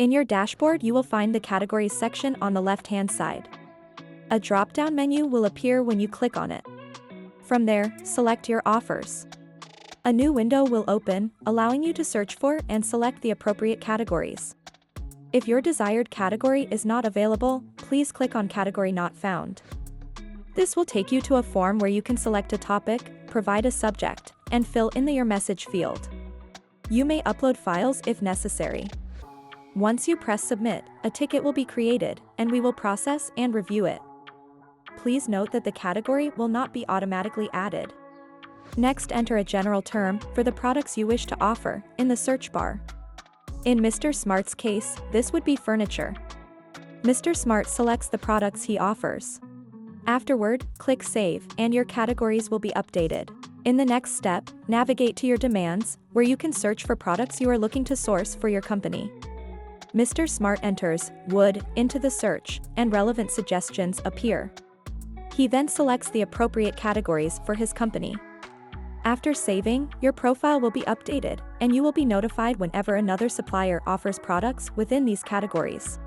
In your dashboard, you will find the Categories section on the left-hand side. A drop-down menu will appear when you click on it. From there, select your offers. A new window will open, allowing you to search for and select the appropriate categories. If your desired category is not available, please click on Category Not Found. This will take you to a form where you can select a topic, provide a subject, and fill in your message field. You may upload files if necessary. Once you press Submit, a ticket will be created, and we will process and review it. Please note that the category will not be automatically added. Next, enter a general term for the products you wish to offer in the search bar. In Mr. Smart's case, this would be furniture. Mr. Smart selects the products he offers. Afterward, click Save, and your categories will be updated. In the next step, navigate to your demands, where you can search for products you are looking to source for your company. Mr. Smart enters wood into the search, and relevant suggestions appear. He then selects the appropriate categories for his company. After saving, your profile will be updated, and you will be notified whenever another supplier offers products within these categories.